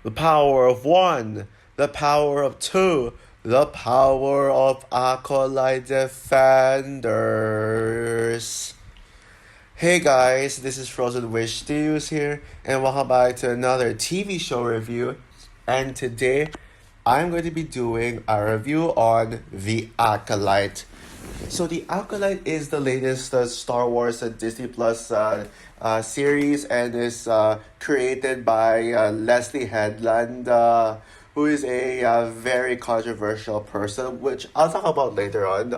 the power of one, the power of two, the power of Acolyte Defenders. Hey guys, this is Frozen Wish Studios here, and welcome back to another TV show review. And today, I'm going to be doing a review on The Acolyte. So, The Acolyte is the latest Star Wars Disney Plus series and is created by Leslie Headland, who is a very controversial person, which I'll talk about later on.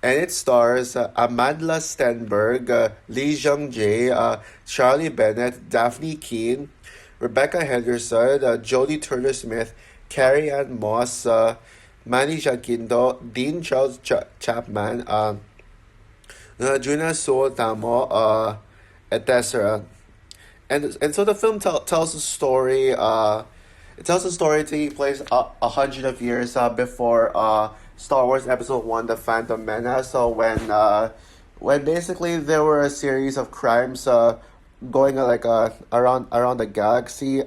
And it stars Amandla Stenberg, Lee Jung Jae, Charlie Bennett, Daphne Keane, Rebecca Henderson, Jodie Turner Smith, Carrie Ann Moss, Manny Jacinto, Dean Charles Chapman, Juna So Tamo, etc. And so the film tells a story. It tells a story taking place 100 of years before Star Wars Episode One: The Phantom Menace. So when basically there were a series of crimes going around the galaxy.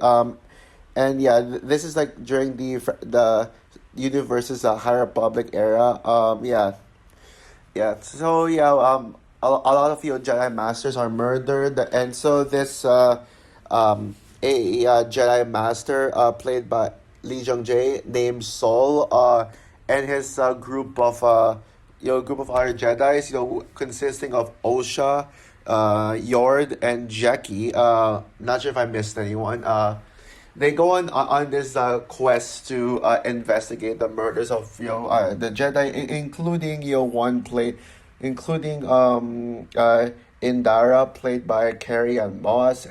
And yeah, this is like during the universe's High Republic era. Yeah. So yeah, a lot of your Jedi Masters are murdered, and so this a Jedi Master played by Lee Jung Jae named Sol and his group of other Jedi's, consisting of Osha, Yord, and Jackie. Not sure if I missed anyone. They go on this quest to investigate the murders of the Jedi, including including Indara, played by Carrie Ann Moss.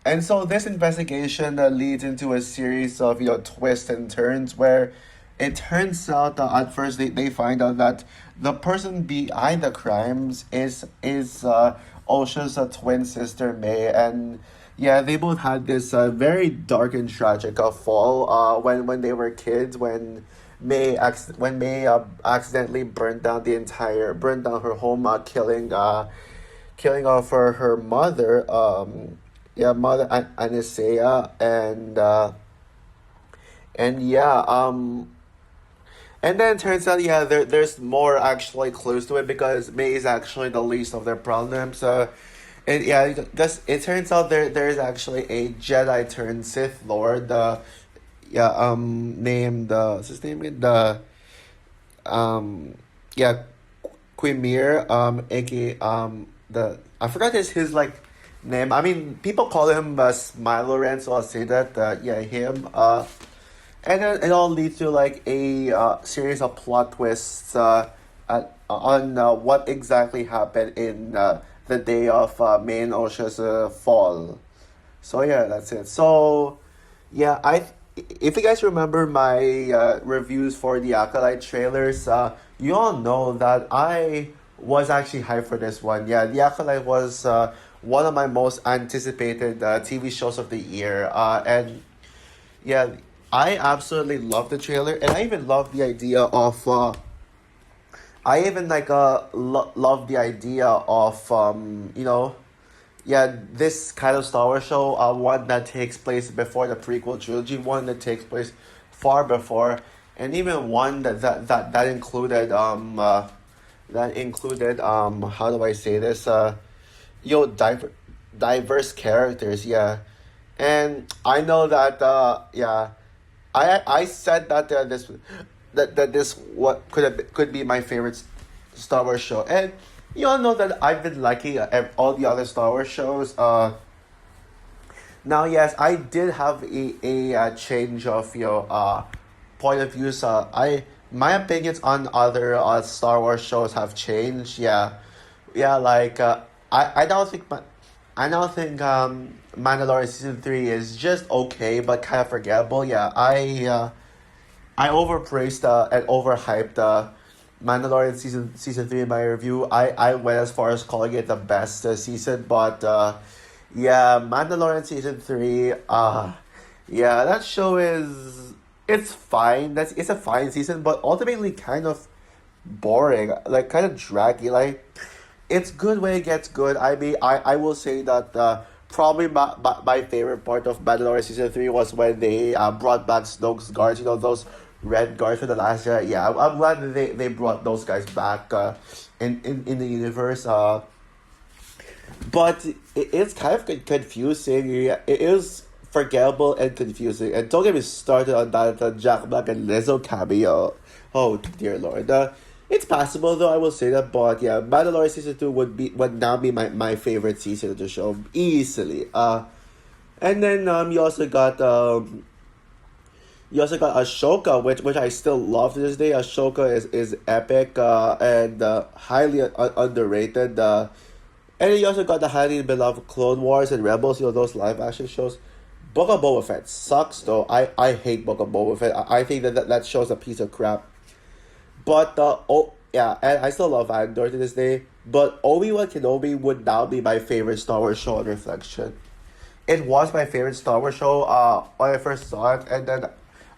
And so this investigation leads into a series of twists and turns where it turns out that at first they find out that the person behind the crimes is Osha's twin sister May. And yeah, they both had this very dark and tragic fall when they were kids, when May accidentally burned down her home, killing off her mother, mother Anisea. And yeah, and then it turns out, there's more actually clues to it, because May is actually the least of their problems. And yeah, it turns out there's actually a Jedi turned Sith Lord, named what's his name again? Um, yeah, Quimir, aka the I forgot his like name. I mean, people call him Smiloran, so I'll say that. Him. And then it all leads to like a series of plot twists on what exactly happened in the day of May and Osha's fall. So yeah, that's it. So yeah, if you guys remember my reviews for the Acolyte trailers, you all know that I was actually hyped for this one. Yeah, the Acolyte was one of my most anticipated TV shows of the year, and yeah, I absolutely love the trailer, and I even love the idea of. I even love the idea of this kind of Star Wars show, one that takes place before the prequel trilogy, one that takes place far before, and even one that included how do I say this, diverse characters, yeah. And I know that I said that this what could be my favorite Star Wars show, and you all know that I've been liking all the other Star Wars shows. Now, yes, I did have a change of point of views. My opinions on other Star Wars shows have changed. Yeah. Like I don't think Mandalorian season 3 is just okay, but kind of forgettable. Yeah, I overpraised and overhyped Mandalorian season 3 in my review. I went as far as calling it the best season, but yeah, Mandalorian season 3. Yeah, that show it's fine. It's a fine season, but ultimately kind of boring, like kind of draggy. Like it's good when it gets good. I mean, I will say that probably my favorite part of Mandalorian season 3 was when they brought back Snoke's guards. You know those red guards from the last year. Yeah, I'm glad that they brought those guys back in the universe. But it's kind of confusing. Yeah, it is forgettable and confusing. And don't get me started on that Jack Black and Lizzo cameo. Oh dear lord. It's possible though, I will say that, but yeah, Mandalorian season 2 would now be my favorite season of the show easily. And then you also got Ashoka, which I still love to this day. Ashoka is epic and highly underrated. And then you also got the highly beloved Clone Wars and Rebels, those live action shows. Book of Boba Fett sucks though. I hate Book of Boba Fett. I think that show's a piece of crap. But yeah, and I still love Andor to this day. But Obi-Wan Kenobi would now be my favorite Star Wars show on reflection. It was my favorite Star Wars show when I first saw it, and then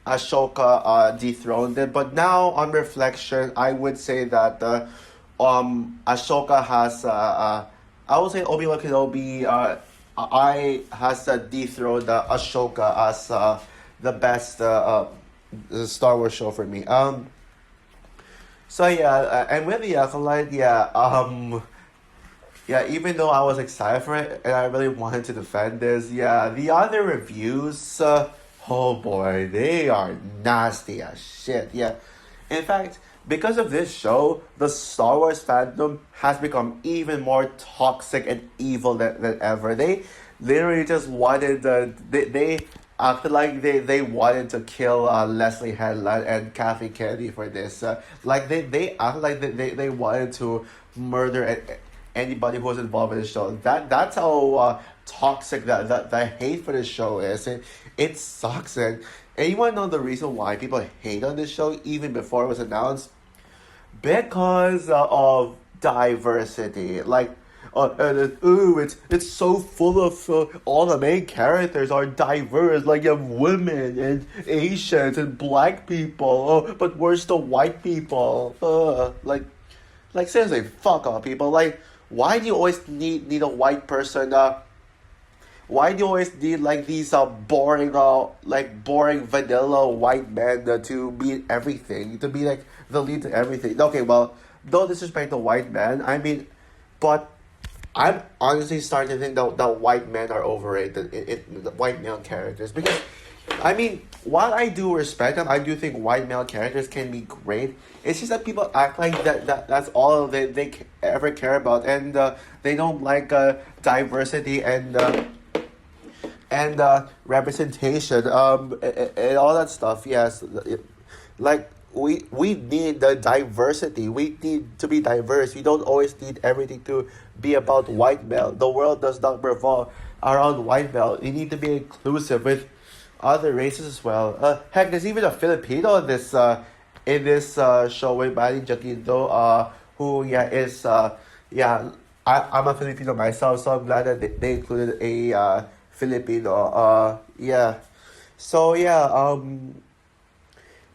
Ashoka dethroned it. But now on reflection, I would say that Ashoka has I would say Obi-Wan Kenobi I has dethroned Ashoka as the best Star Wars show for me. So yeah, and with the Acolyte, yeah, even though I was excited for it and I really wanted to defend this, yeah, the other reviews, oh boy, they are nasty as shit. Yeah, in fact, because of this show, the Star Wars fandom has become even more toxic and evil than ever. They literally just wanted they acted like they wanted to kill Leslie Headland and Kathy Kennedy for this. Like they acted like they wanted to murder anybody who was involved in the show. That's how toxic the hate for the show is. It sucks. And you want to know the reason why people hate on this show even before it was announced? Because of diversity. Like, it's so full of all the main characters are diverse. Like you have women and Asians and black people. Oh, but where's the white people? Like seriously, fuck off, people. Like, why do you always need a white person? Why do you always need like these boring vanilla white men to be everything, to be like the lead to everything? Okay, well, don't disrespect the white man. I mean, but I'm honestly starting to think that white men are overrated. The white male characters, because I mean, while I do respect them, I do think white male characters can be great. It's just that people act like that's all they ever care about, and they don't like diversity and representation and all that stuff. Yes, like we need the diversity. We need to be diverse. You don't always need everything to be about white male. The world does not revolve around white male. You need to be inclusive with other races as well. Heck, there's even a Filipino in this show with Manny Jacinto, who is I'm a Filipino myself, so I'm glad that they included a Filipino. Yeah. So yeah.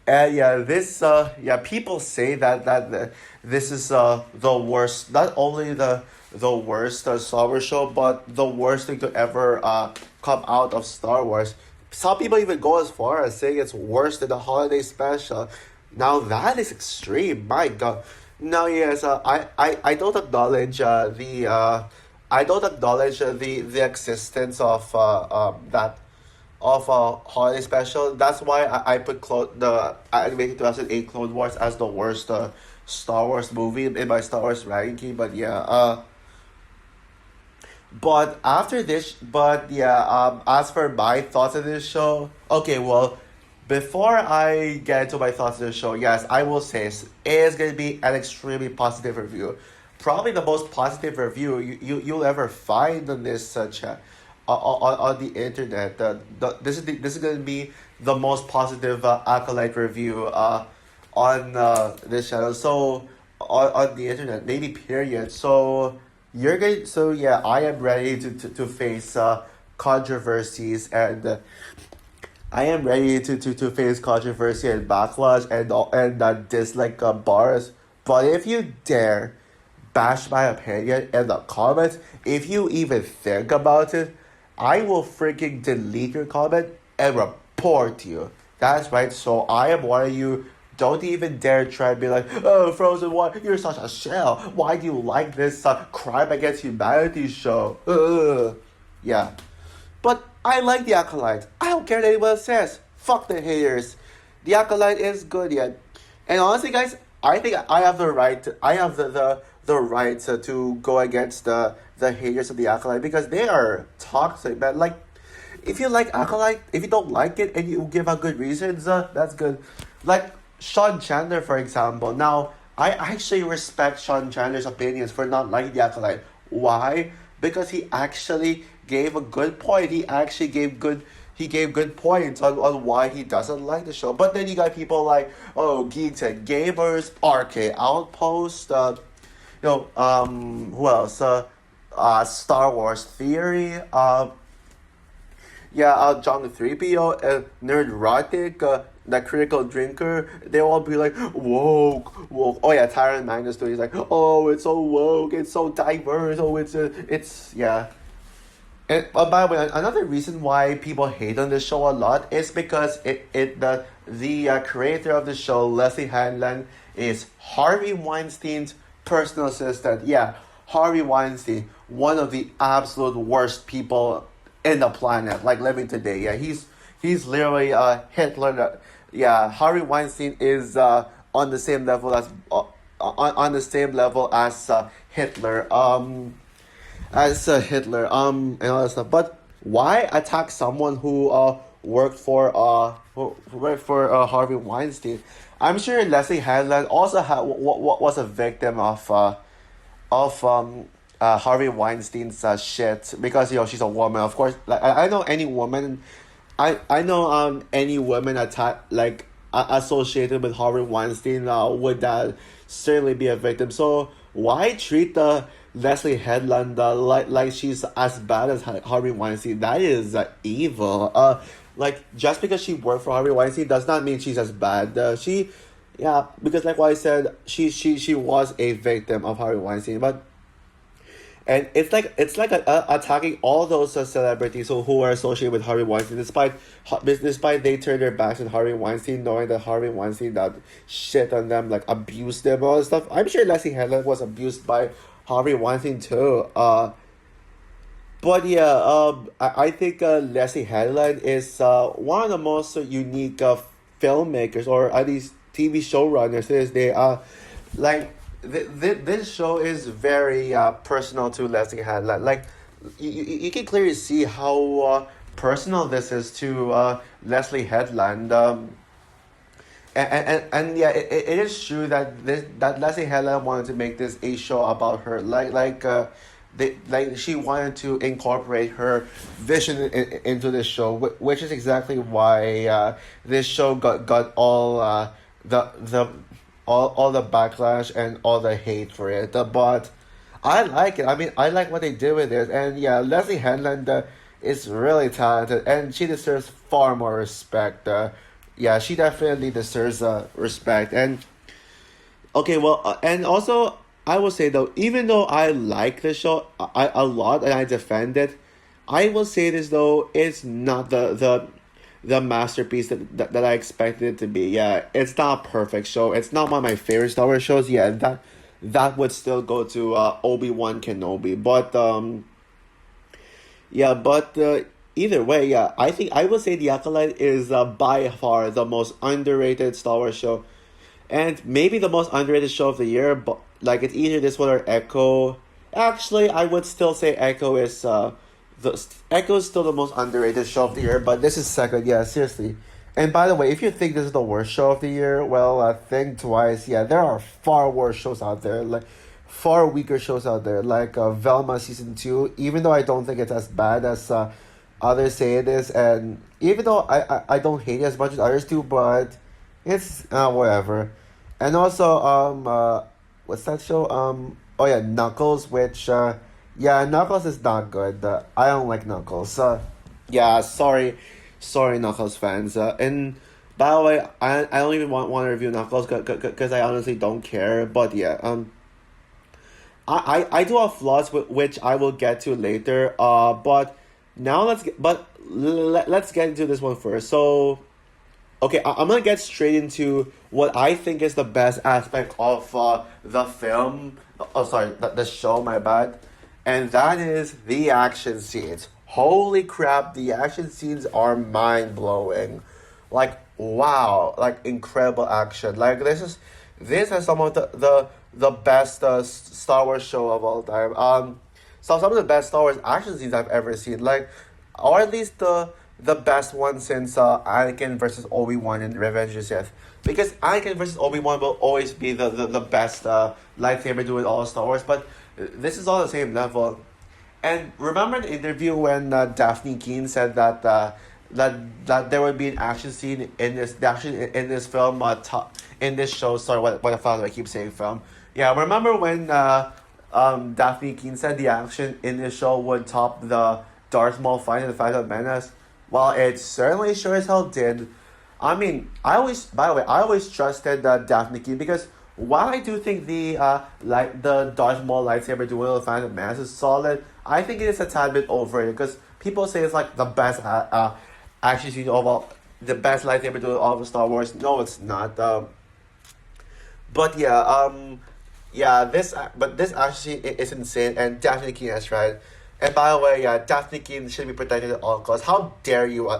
And yeah, people say that this is the worst. Not only the worst Star Wars show, but the worst thing to ever come out of Star Wars. Some people even go as far as saying it's worse than the holiday special. Now that is extreme. My God. Now yes, I don't acknowledge the existence of that of a holiday special. That's why I put the animated 2008 Clone Wars as the worst Star Wars movie in my Star Wars ranking. But yeah, as for my thoughts of this show, okay, well, before I get into my thoughts of the show, yes, I will say it is going to be an extremely positive review. Probably the most positive review you'll ever find on this chat on the internet. This is going to be the most positive Acolyte review on this channel. So on the internet, maybe period. So I am ready to face controversies, and I am ready to face controversy and backlash and dislike bars. But if you dare bash my opinion in the comments, if you even think about it, I will freaking delete your comment and report you. That's right. So I am warning you. Don't even dare try to be like, oh, Frozen One, you're such a shell. Why do you like this crime against humanity show? Ugh. Yeah. But I like the Acolyte. I don't care what anyone says. Fuck the haters. The Acolyte is good yet. And honestly, guys, I think I have the right. I have the right to go against the haters of the Acolyte because they are toxic, man. Like, if you like Acolyte, if you don't like it and you give out good reasons, that's good. Like Sean Chandler, for example. Now, I actually respect Sean Chandler's opinions for not liking the Acolyte. Why? Because he actually gave a good point. He gave good points on why he doesn't like the show. But then you got people like, oh, Geeks and Gamers, RK Outpost, who else? Star Wars Theory, John 3PO, Nerdrotic, the Critical Drinker, they all be like, woke. Oh yeah, Tyron Magnus too. He's like, oh, it's so woke, it's so diverse, oh, yeah. And by the way, another reason why people hate on this show a lot is because the creator of the show, Leslie Hanlon, is Harvey Weinstein's personal assistant. Yeah, Harvey Weinstein, one of the absolute worst people in the planet, like living today. Yeah, he's literally Hitler. Yeah, Harvey Weinstein is on the same level as on the same level as Hitler, and all that stuff. But why attack someone who worked for Harvey Weinstein? I'm sure Leslie Hanlon also was a victim of Harvey Weinstein's shit because she's a woman. Of course, like I know any woman, I know any woman associated with Harvey Weinstein would certainly be a victim. So why treat the Leslie Headland like she's as bad as Harvey Weinstein? That is evil. Like just because she worked for Harvey Weinstein does not mean she's as bad. Because like what I said, she was a victim of Harvey Weinstein, but. And it's like attacking all those celebrities who are associated with Harvey Weinstein, despite they turn their backs on Harvey Weinstein, knowing that Harvey Weinstein that shit on them, like abused them, all that stuff. I'm sure Leslie Hanlon was abused by Harvey Weinstein too. But yeah, I think Leslie Hanlon is one of the most unique filmmakers, or at least TV showrunners. This show is very personal to Leslie Hanlon. Like, you can clearly see how personal this is to Leslie Headland. And yeah, it is true that Leslie Hanlon wanted to make this a show about her. She wanted to incorporate her vision into this show, which is exactly why this show got all all the backlash and all the hate for it. But I like it. I mean, I like what they did with it. And yeah, Leslie Hanlon is really talented, and she deserves far more respect. She definitely deserves respect. And okay, well, and also I will say though, even though I like the show a lot and I defend it, I will say this though, it's not the masterpiece that I expected it to be. Yeah, it's not a perfect show. It's not one of my favorite Star Wars shows. Yeah, that would still go to Obi-Wan Kenobi. But either way, yeah, I think I would say The Acolyte is by far the most underrated Star Wars show, and maybe the most underrated show of the year. But like, it's either this one or Echo. Actually, I would still say Echo is Echo is still the most underrated show of the year, but this is second. Yeah, seriously. And by the way, if you think this is the worst show of the year, well, think twice. Yeah, there are far worse shows out there, like far weaker shows out there, like Velma season 2. Even though I don't think it's as bad as others say it is, and even though I don't hate it as much as others do, but it's whatever. And also what's that show? Knuckles, which Knuckles is not good. I don't like Knuckles. Sorry, Knuckles fans. And by the way, I don't even want to review Knuckles because I honestly don't care. But yeah, I do have flaws which I will get to later. But Now let's get into this one first. So okay, I'm gonna get straight into what I think is the best aspect of the film. Oh, sorry, the show. My bad. And that is the action scenes. Holy crap, the action scenes are mind blowing. Like wow, like incredible action. Like this is some of the best Star Wars show of all time. So some of the best Star Wars action scenes I've ever seen. Like, or at least the best one since Anakin versus Obi-Wan in Revenge of the Sith. Because Anakin versus Obi-Wan will always be the best lightsaber duel in all Star Wars, but this is all the same level. And remember the interview when Daphne Keane said that there would be an action scene in this film in this show. Sorry, what the fuck do I keep saying film? Yeah, remember when Daphne Keane said the action in this show would top the Darth Maul fight in the Phantom Menace? Well, it certainly sure as hell did. I mean, by the way, I always trusted Daphne Keane because while I do think the Darth Maul lightsaber duel in the Phantom Menace is solid, I think it is a tad bit overrated because people say it's like the best action scene of all, the best lightsaber duel of Star Wars. No, it's not. But yeah, this actually is insane, and Daphne Keane is right. And by the way, yeah, Daphne Keane should be protected at all costs. How dare you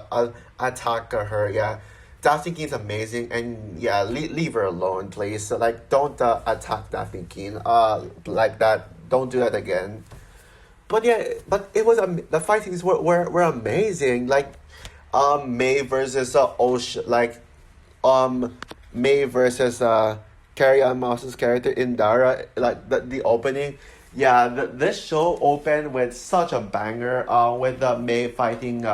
attack her? Yeah, Daphne Keane's amazing, and yeah, leave her alone, please. So, like, don't attack Daphne Keane. Like that. Don't do that again. But yeah, but it was the fight scenes were amazing. Like, May versus Osh, like, May versus Carrie Ann Moss's character Indara, like the opening. Yeah, this show opened with such a banger. With May fighting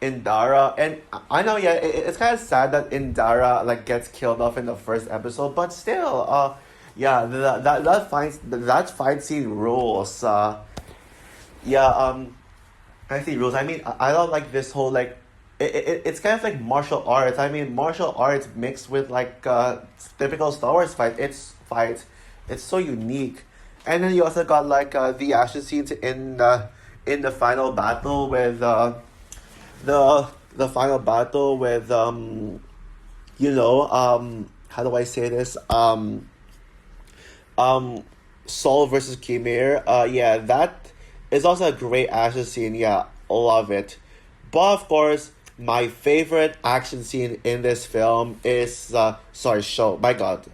Indara, and I know, yeah, it's kind of sad that Indara like gets killed off in the first episode, but still, yeah, that fight scene rules. Yeah, I see rules. I mean, I don't like this whole like it's kind of like martial arts. I mean, martial arts mixed with like typical Star Wars fights. It's so unique. And then you also got like the action scenes in the final battle with the final battle with how do I say this, Saul versus Kimir. Yeah, that is also a great action scene. Yeah, love it. But of course, my favorite action scene in this film is show. My God,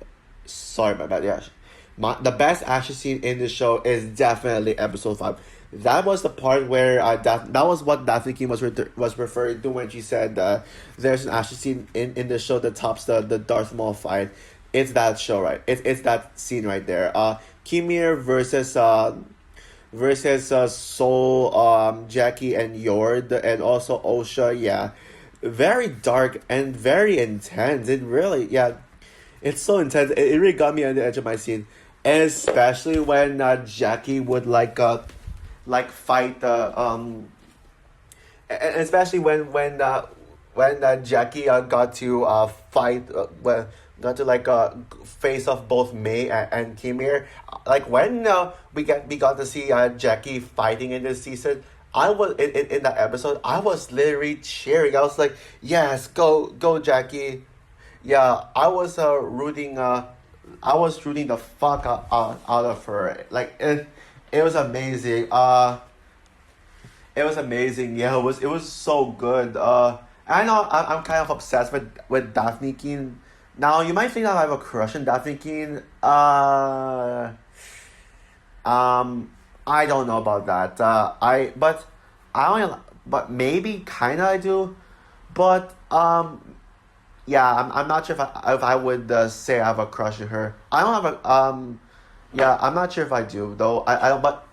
sorry, my bad. Yeah, the best action scene in the show is definitely episode 5. That was the part where that was what Daphne Keane was referring to when she said there's an action scene in the show that tops the Darth Maul fight. It's that show, right? It's that scene right there. Kimir versus Soul, Jackie and Yord, and also Osha. Yeah, very dark and very intense. It really, yeah, it's so intense. It really got me on the edge of my seat, and especially when Jackie would like fight and especially when Jackie got to fight got to like face off both May and Kimir. Like when we got to see Jackie fighting in this season, I was in that episode, I was literally cheering. I was like, yes, go Jackie. Yeah, I was rooting the fuck out of her. Like it was amazing. It was amazing. Yeah, it was so good. I know I'm kind of obsessed with Daphne Keane. Now you might think that I have a crush on Daphne Keane. I don't know about that. But maybe kinda I do. But yeah, I'm not sure if I would say I have a crush on her. I don't have a yeah, I'm not sure if I do though. I don't. But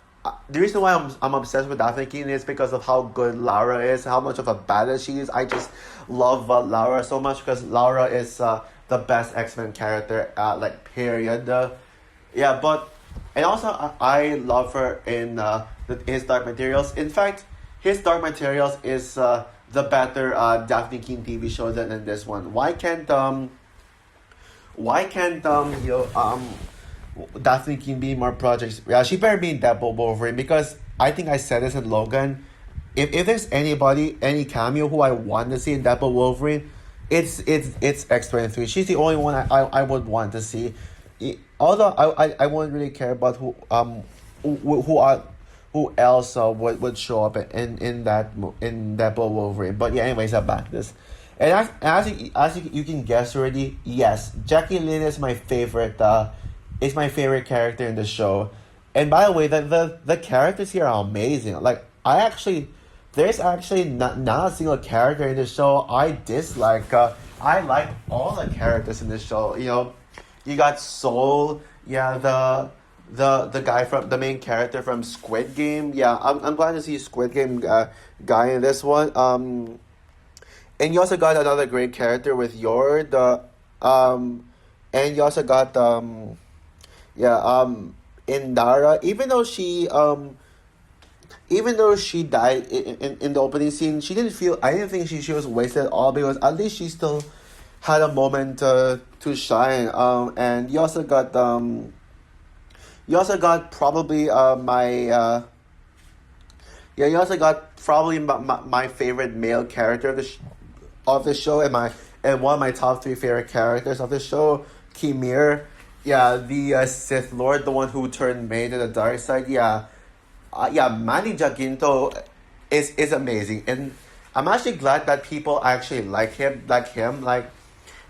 the reason why I'm obsessed with Daphne Keane is because of how good Laura is, how much of a badass she is. I just love Laura so much because Laura is the best X-Men character. Like period. Yeah, but and also I love her in his Dark Materials. In fact, his Dark Materials is the better Daphne Keane TV show than this one. Why can't Daphne Keane be more projects? Yeah, she better be in Deadpool Wolverine because I think I said this in Logan. if there's any cameo who I want to see in Deadpool Wolverine, it's X-23. She's the only one I would want to see. Although I wouldn't really care about who else would show up in Deadpool Wolverine. But yeah, anyways, about this. And you can guess already, yes, Jackie Lynn is my favorite. Is my favorite character in the show. And by the way, the characters here are amazing. Like there's actually not a single character in the show I dislike. I like all the characters in the show. You know, you got Soul, yeah, the guy from the main character from Squid Game. Yeah, I'm glad to see Squid Game guy in this one. And you also got another great character with Yord. And you also got Indara. Even though she died in the opening scene, I didn't think she was wasted at all, because at least she still had a moment to shine. And you also got probably you also got probably my favorite male character of the show, and one of my top three favorite characters of the show, Kimir. Yeah, the Sith Lord, the one who turned May to the dark side. Yeah, Manny Jacinto is amazing, and I'm actually glad that people actually like him. Like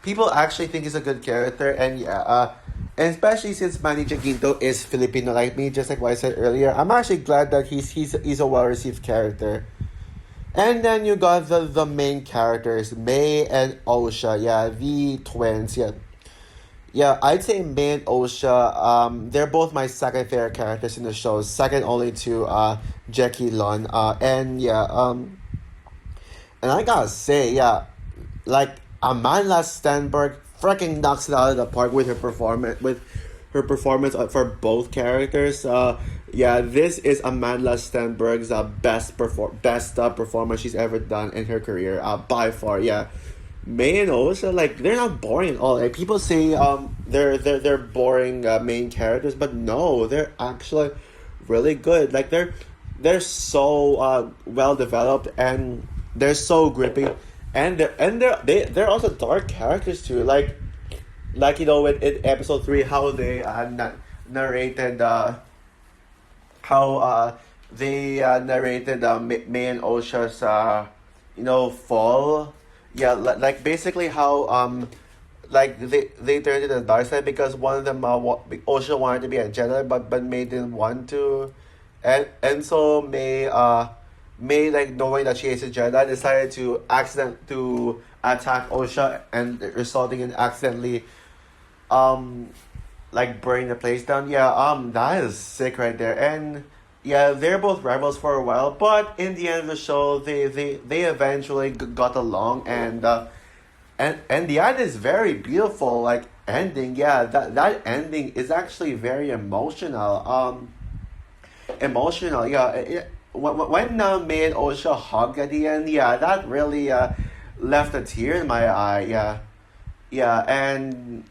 people actually think he's a good character, and and especially since Manny Jacinto is Filipino like me, just like what I said earlier. I'm actually glad that he's a well received character. And then you got the main characters, May and Osha. Yeah, the twins. Yeah. Yeah, I'd say May and Osha, they're both my second favorite characters in the show, second only to Jackie Lon. And I gotta say, yeah, like Amanda Stenberg freaking knocks it out of the park with her performance for both characters. This is Amanda Stenberg's best performance she's ever done in her career, by far. Yeah. May and Osha, like, they're not boring at all. Like, people say they're boring main characters, but no, they're actually really good. Like, they're so well developed, and they're so gripping, and they're also dark characters too. Like you know, in episode 3, how they narrated May and Osha's fall. Yeah, like basically how like they turned to the dark side because one of them Osha wanted to be a Jedi, but May didn't want to, and so May like knowing that she is a Jedi decided to attack Osha, and resulting in accidentally like burning the place down. Yeah, that is sick right there. And yeah, they're both rivals for a while, but in the end of the show, they eventually got along, and the end is very beautiful. Like ending, yeah, that ending is actually very emotional. Emotional, yeah. When May and Osha hug at the end, yeah, that really left a tear in my eye. Yeah, and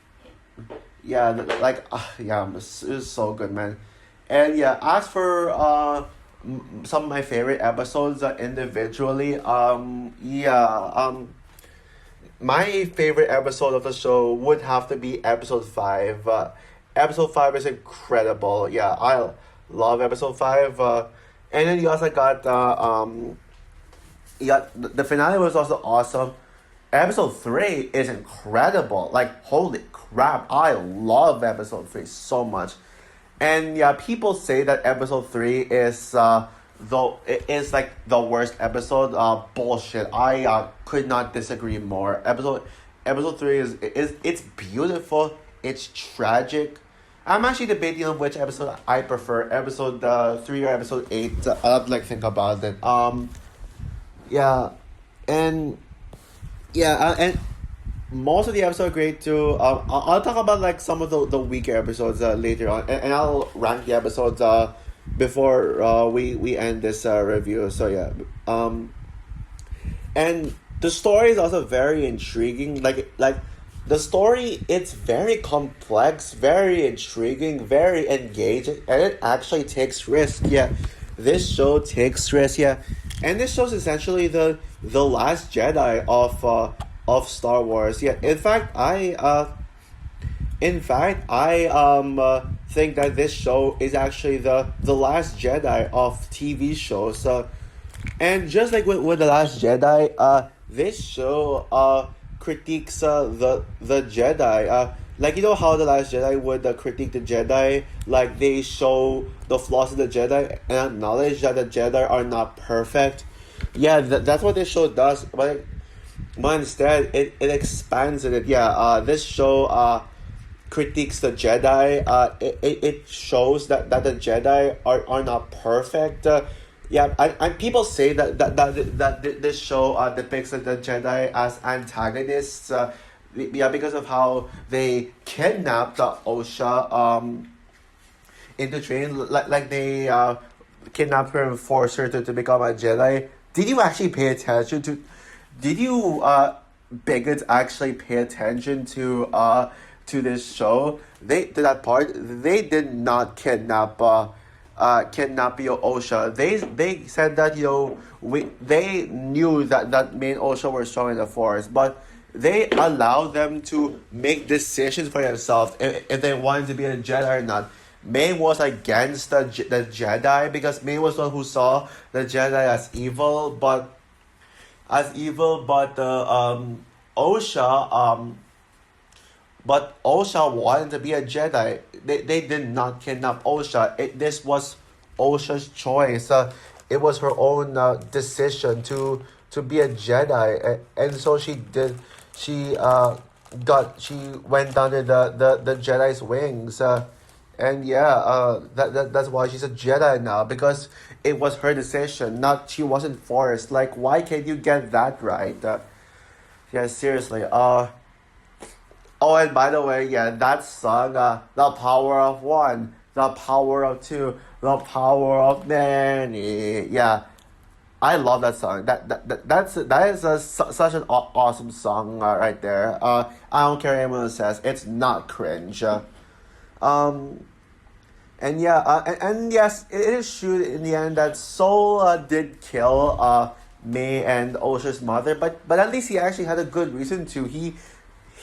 yeah, it was so good, man. And yeah, as for some of my favorite episodes individually, my favorite episode of the show would have to be episode 5. Episode 5 is incredible. Yeah, I love episode 5. And then you also got the finale was also awesome. Episode 3 is incredible. Like, holy crap, I love episode 3 so much. And yeah, people say that episode 3 is like the worst episode. Bullshit. I could not disagree more. Episode 3 is it's beautiful. It's tragic. I'm actually debating on which episode I prefer, episode 3 or episode 8. I'll have to think about it. And most of the episodes are great too. I'll talk about some of the weaker episodes later on, and I'll rank the episodes before we end this review. So yeah, and the story is also very intriguing. Like the story, it's very complex, very intriguing, very engaging, and it actually takes risk. Yeah, this show takes risk. Yeah, and this show's essentially the last Jedi of Star Wars. Yeah, in fact, I think that this show is actually the last Jedi of TV shows. And just like with the Last Jedi, this show critiques the Jedi. Like, you know how the Last Jedi would critique the Jedi, like they show the flaws of the Jedi and acknowledge that the Jedi are not perfect. Yeah, that's what this show does. But instead, it expands it. Yeah, this show critiques the Jedi. It shows that the Jedi are not perfect. Yeah, and people say that this show depicts the Jedi as antagonists. Yeah, because of how they kidnapped Osha into training, like they kidnapped her and forced her to become a Jedi. Did you actually pay attention to? Did you bigots actually pay attention to this show? To that part. They did not kidnap Osha. They said that they knew that me and Osha were strong in the Force, but they allowed them to make decisions for themselves if they wanted to be a Jedi or not. May was against the Jedi because May was the one who saw the Jedi as evil, but Osha wanted to be a Jedi. They did not kidnap Osha. This was Osha's choice. It was her own decision to be a Jedi, and so she did. She went under the Jedi's wings. And yeah, that's why she's a Jedi now, because it was her decision, not she wasn't forced. Like, why can't you get that right? Yeah, seriously. Oh, and by the way, yeah, that song, "The Power of One," "The Power of Two," "The Power of Many." Yeah, I love that song. That is such an awesome song right there. I don't care what anyone says, it's not cringe. Um, and yeah, and yes, it is true in the end that Soul did kill May and Osha's mother, but at least he actually had a good reason to. He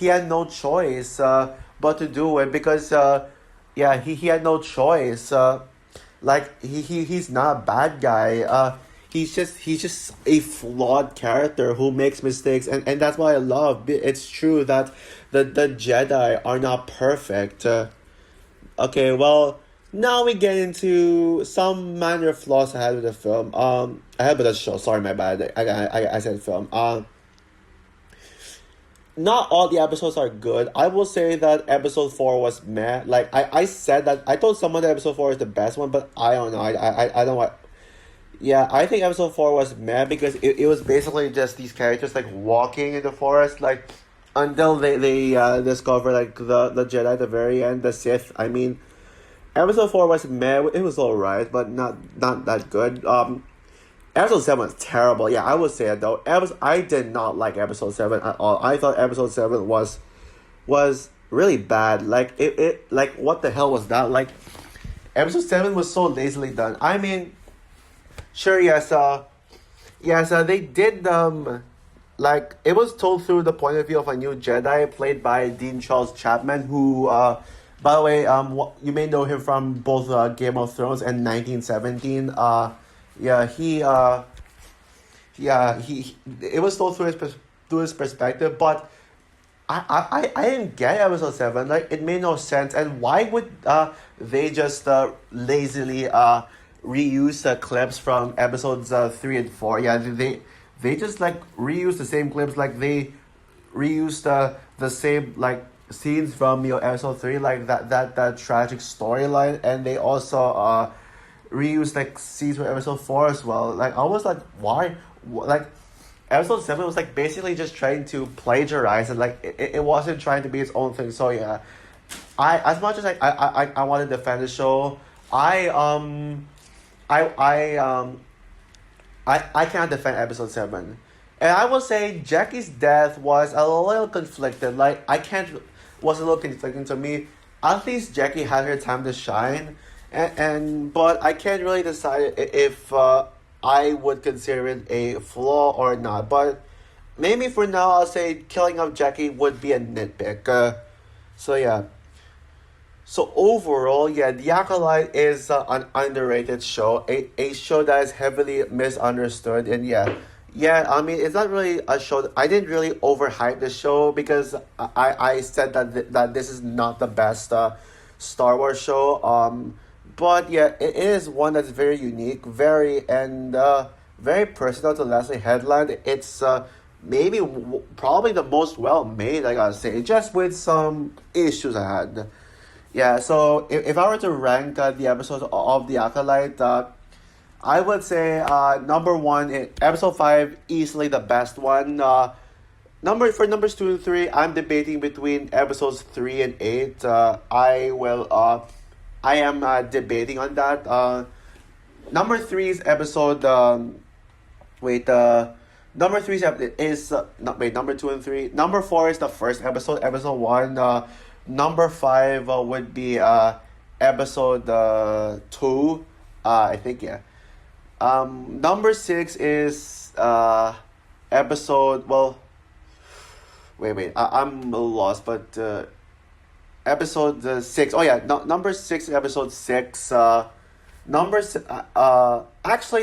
had no choice but to do it, because yeah, he had no choice. Like, he's not a bad guy. He's just a flawed character who makes mistakes, and that's why I love. It's true that the Jedi are not perfect. Okay, well, now we get into some minor flaws I had with the film. I had with the show. Sorry, my bad. I said film. Not all the episodes are good. I will say that episode 4 was meh. Like, I said that I told someone that episode 4 is the best one, but I don't know. I don't know. Yeah, I think episode 4 was meh because it was basically just these characters like walking in the forest, like until they discover like the Jedi at the very end, the Sith. I mean, episode 4 was meh. It was alright, but not that good. Episode 7 was terrible. Yeah, I would say it though. I did not like episode 7 at all. I thought episode 7 was really bad. Like, it like, what the hell was that? Like, episode 7 was so lazily done. I mean, sure, yes, they did like, it was told through the point of view of a new Jedi played by Dean Charles Chapman, who by the way, you may know him from both Game of Thrones and 1917. Yeah, he it was told through his perspective, but I didn't get episode 7. Like, it made no sense. And why would they just lazily reuse clips from episodes 3 and 4? Yeah, they just like reuse the same clips. Like, they reused the same like scenes from episode 3, like that tragic storyline, and they also reused like scenes from episode 4 as well. Like, I was like, why? Like, episode 7 was like basically just trying to plagiarize, and like it wasn't trying to be its own thing. So yeah, as much as I want to defend the show, I can't defend episode 7. And I will say Jackie's death was a little conflicted. Like, was a little conflicting to me. At least Jackie had her time to shine, but I can't really decide if I would consider it a flaw or not. But maybe for now, I'll say killing of Jackie would be a nitpick. So yeah. So overall, yeah, The Acolyte is an underrated show, a show that is heavily misunderstood, and yeah, yeah. I mean, it's not really a show. I didn't really overhype the show because I said that that this is not the best Star Wars show. But yeah, it is one that's very unique, very personal to Leslie Headland. It's maybe probably the most well made, I gotta say, just with some issues I had. Yeah, so if I were to rank the episodes of The Acolyte, I would say number one, episode five, easily the best one. Numbers two and three, I'm debating between episodes three and eight. I am debating on that. Number three's episode. Wait, number three is not wait. Number two and three. Number four is the first episode. Episode one. Number five would be episode two. I think yeah. Number six is episode. Well, wait. I'm lost, but episode six. Oh yeah, no, number six is episode six. Actually,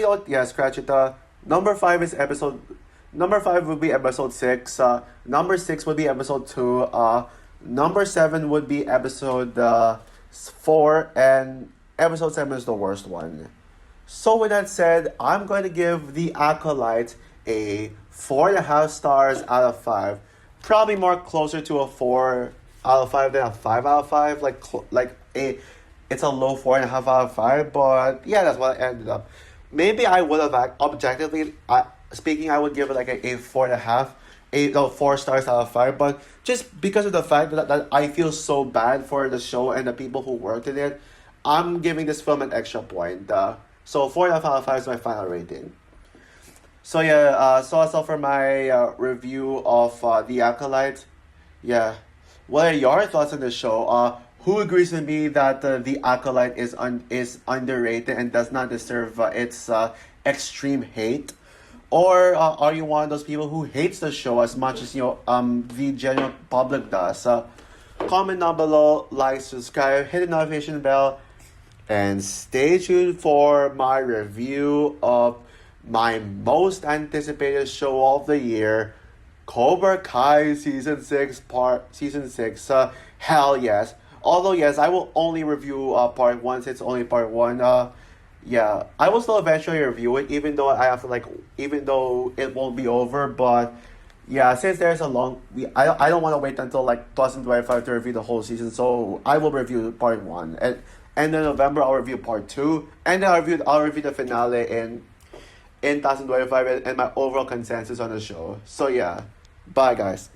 oh yeah, scratch it. Number five is episode. Number five would be episode six. Number six would be episode two. Number seven would be episode four, and episode seven is the worst one. So with that said, I'm going to give The Acolyte a 4.5 stars out of five. Probably more closer to a 4 out of 5 than a 5 out of 5. It's a low 4.5 out of 5. But yeah, that's what I ended up. Maybe I would have objectively speaking, I would give it like a 4.5. 4 stars out of 5, but just because of the fact that I feel so bad for the show and the people who worked in it, I'm giving this film an extra point. So 4.5 out of 5 is my final rating. So yeah, so that's all for my review of The Acolyte. Yeah, what are your thoughts on the show? Who agrees with me that The Acolyte is underrated and does not deserve its extreme hate? Or are you one of those people who hates the show as much as the general public does? Comment down below, like, subscribe, hit the notification bell, and stay tuned for my review of my most anticipated show of the year, Cobra Kai season 6. Hell yes. Although yes, I will only review part 1 since it's only part 1. Yeah, I will still eventually review it, even though even though it won't be over. But yeah, since there's a I don't want to wait until 2025 to review the whole season. So I will review part 1, and in November I'll review part 2, and then I'll review the finale in 2025 and my overall consensus on the show. So yeah, bye guys.